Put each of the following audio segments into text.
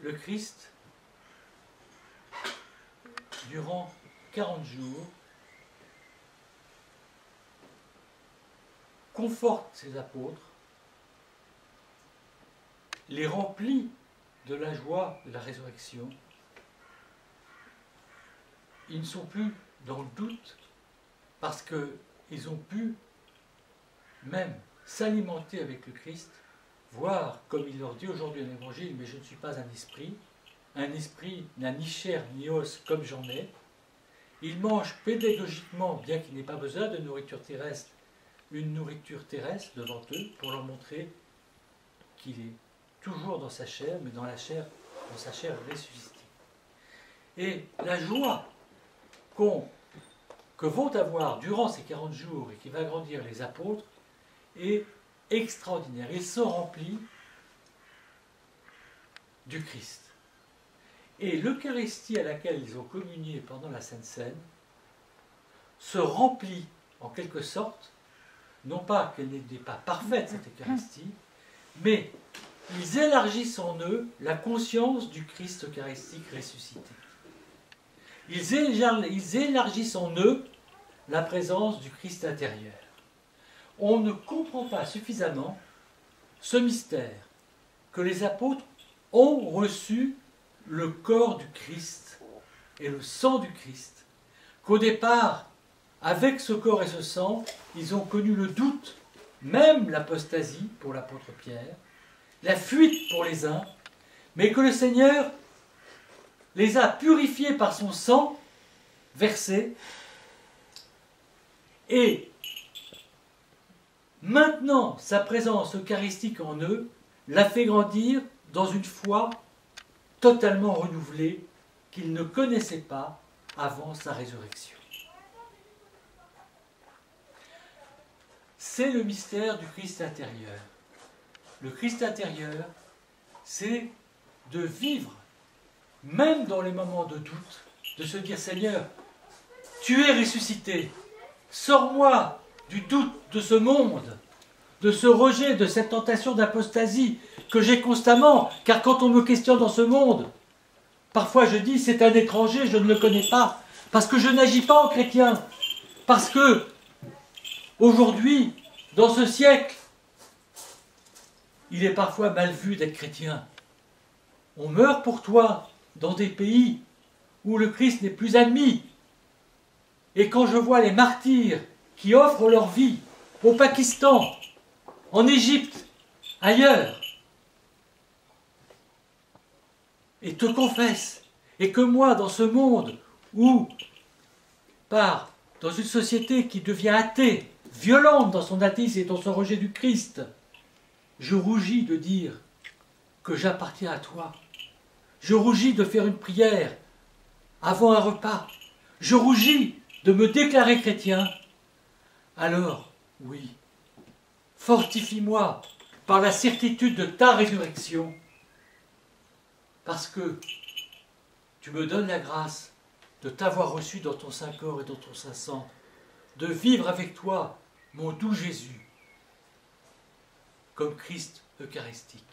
le Christ, durant 40 jours, conforte ses apôtres, les remplit de la joie de la résurrection. Ils ne sont plus dans le doute parce qu'ils ont pu même s'alimenter avec le Christ, voir, comme il leur dit aujourd'hui dans l'Évangile, mais je ne suis pas un esprit n'a ni chair ni os comme j'en ai. Ils mangent pédagogiquement, bien qu'il n'ait pas besoin de nourriture terrestre, une nourriture terrestre devant eux pour leur montrer qu'il est toujours dans sa chair, mais dans sa chair ressuscitée. Et la joie que vont avoir durant ces 40 jours et qui va grandir les apôtres est extraordinaire. Ils sont remplis du Christ. Et l'Eucharistie à laquelle ils ont communié pendant la Sainte Seine se remplit en quelque sorte, non pas qu'elle n'était pas parfaite cette Eucharistie, mais ils élargissent en eux la conscience du Christ eucharistique ressuscité. Ils élargissent en eux la présence du Christ intérieur. On ne comprend pas suffisamment ce mystère que les apôtres ont reçu le corps du Christ et le sang du Christ, qu'au départ, avec ce corps et ce sang, ils ont connu le doute, même l'apostasie pour l'apôtre Pierre, la fuite pour les uns, mais que le Seigneur les a purifiés par son sang versé, et maintenant sa présence eucharistique en eux l'a fait grandir dans une foi totalement renouvelée qu'ils ne connaissaient pas avant sa résurrection. C'est le mystère du Christ intérieur. Le Christ intérieur, c'est de vivre, même dans les moments de doute, de se dire « Seigneur, tu es ressuscité, sors-moi du doute de ce monde, de ce rejet, de cette tentation d'apostasie que j'ai constamment, car quand on me questionne dans ce monde, parfois je dis c'est un étranger, je ne le connais pas, parce que je n'agis pas en chrétien, parce que aujourd'hui, dans ce siècle, il est parfois mal vu d'être chrétien. On meurt pour toi dans des pays où le Christ n'est plus admis. Et quand je vois les martyrs qui offrent leur vie au Pakistan, en Égypte, ailleurs, et te confessent, et que moi, dans ce monde où, dans une société qui devient athée, violente dans son athéisme et dans son rejet du Christ, je rougis de dire que j'appartiens à toi. Je rougis de faire une prière avant un repas. Je rougis de me déclarer chrétien. Alors, oui, fortifie-moi par la certitude de ta résurrection, parce que tu me donnes la grâce de t'avoir reçu dans ton saint corps et dans ton saint sang, de vivre avec toi, mon doux Jésus, comme Christ eucharistique.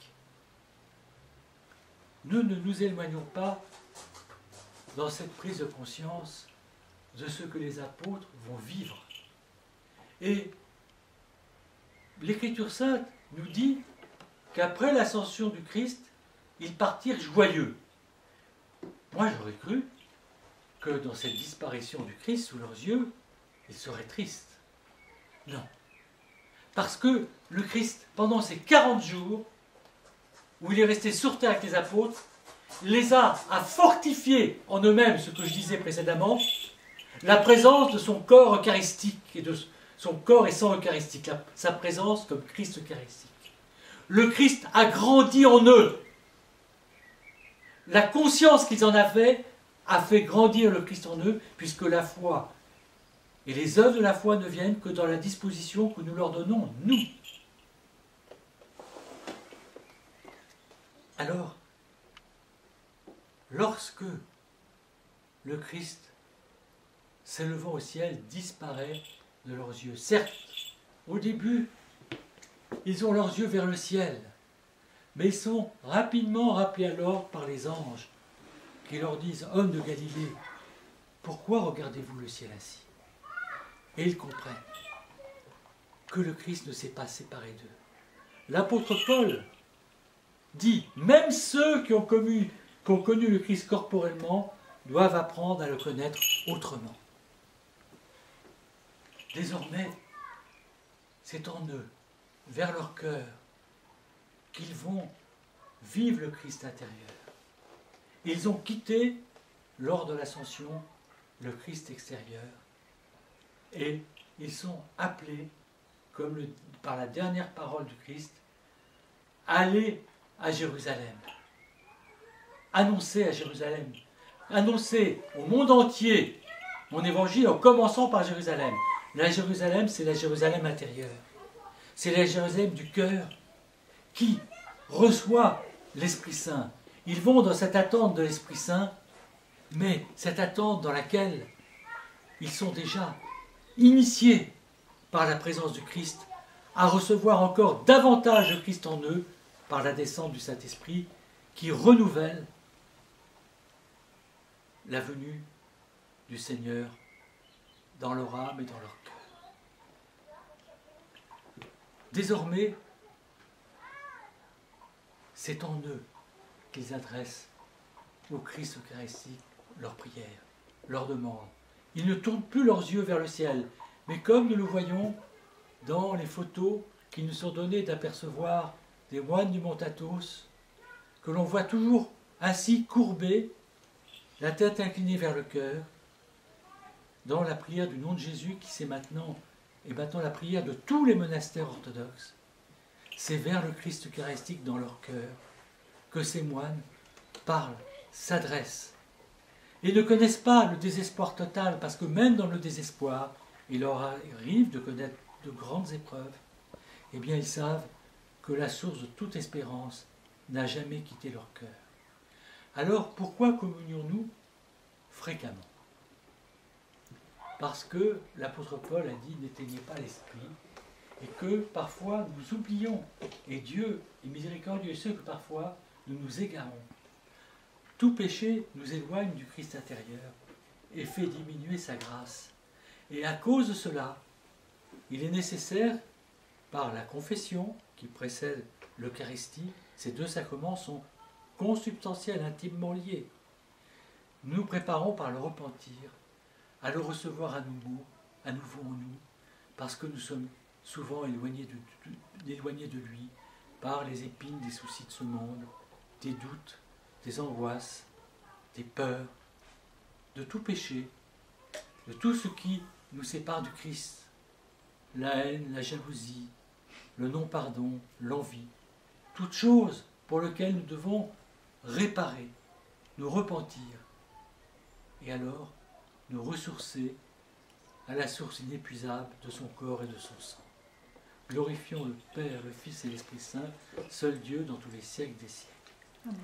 Nous ne nous éloignons pas dans cette prise de conscience de ce que les apôtres vont vivre. Et l'Écriture sainte nous dit qu'après l'ascension du Christ, ils partirent joyeux. Moi, j'aurais cru que dans cette disparition du Christ sous leurs yeux, ils seraient tristes. Non. Parce que le Christ, pendant ces 40 jours, où il est resté sur terre avec les apôtres, les a fortifiés en eux-mêmes, ce que je disais précédemment, la présence de son corps eucharistique et de son corps et sang eucharistique, sa présence comme Christ eucharistique. Le Christ a grandi en eux. La conscience qu'ils en avaient a fait grandir le Christ en eux, puisque la foi et les œuvres de la foi ne viennent que dans la disposition que nous leur donnons, nous. Alors, lorsque le Christ, s'élevant au ciel, disparaît de leurs yeux, certes, au début, ils ont leurs yeux vers le ciel, Mais ils sont rapidement rappelés à l'ordre par les anges, qui leur disent, hommes de Galilée, pourquoi regardez-vous le ciel ainsi? Et ils comprennent que le Christ ne s'est pas séparé d'eux. L'apôtre Paul dit, même ceux qui ont connu le Christ corporellement doivent apprendre à le connaître autrement. Désormais, c'est en eux, vers leur cœur, qu'ils vont vivre le Christ intérieur. Ils ont quitté, lors de l'ascension, le Christ extérieur. Et ils sont appelés, par la dernière parole du Christ, à aller à Jérusalem. Annoncer à Jérusalem. Annoncer au monde entier mon évangile en commençant par Jérusalem. La Jérusalem, c'est la Jérusalem intérieure. C'est la Jérusalem du cœur qui reçoit l'Esprit Saint. Ils vont dans cette attente de l'Esprit Saint, mais cette attente dans laquelle ils sont déjà initiés par la présence du Christ à recevoir encore davantage le Christ en eux par la descente du Saint-Esprit qui renouvelle la venue du Seigneur dans leur âme et dans leur cœur. Désormais, c'est en eux qu'ils adressent au Christ eucharistique leurs prières, leurs demandes. Ils ne tournent plus leurs yeux vers le ciel, mais comme nous le voyons dans les photos qui nous sont données d'apercevoir des moines du Mont Athos, que l'on voit toujours ainsi courbés, la tête inclinée vers le cœur, dans la prière du nom de Jésus qui est maintenant la prière de tous les monastères orthodoxes. C'est vers le Christ eucharistique dans leur cœur que ces moines parlent, s'adressent. Ils ne connaissent pas le désespoir total, parce que même dans le désespoir, il leur arrive de connaître de grandes épreuves. Eh bien, ils savent que la source de toute espérance n'a jamais quitté leur cœur. Alors, pourquoi communions-nous fréquemment? Parce que l'apôtre Paul a dit « n'éteignez pas l'esprit » et que parfois nous oublions, et Dieu est miséricordieux, et ce que parfois nous nous égarons. Tout péché nous éloigne du Christ intérieur et fait diminuer sa grâce. Et à cause de cela, il est nécessaire, par la confession qui précède l'Eucharistie, ces deux sacrements sont consubstantiels, intimement liés. Nous préparons par le repentir à le recevoir à nouveau en nous, parce que nous sommes souvent éloignés de lui par les épines des soucis de ce monde, des doutes, des angoisses, des peurs, de tout péché, de tout ce qui nous sépare du Christ, la haine, la jalousie, le non-pardon, l'envie, toutes choses pour lesquelles nous devons réparer, nous repentir, et alors nous ressourcer à la source inépuisable de son corps et de son sang. Glorifions le Père, le Fils et l'Esprit Saint, seul Dieu dans tous les siècles des siècles. Amen.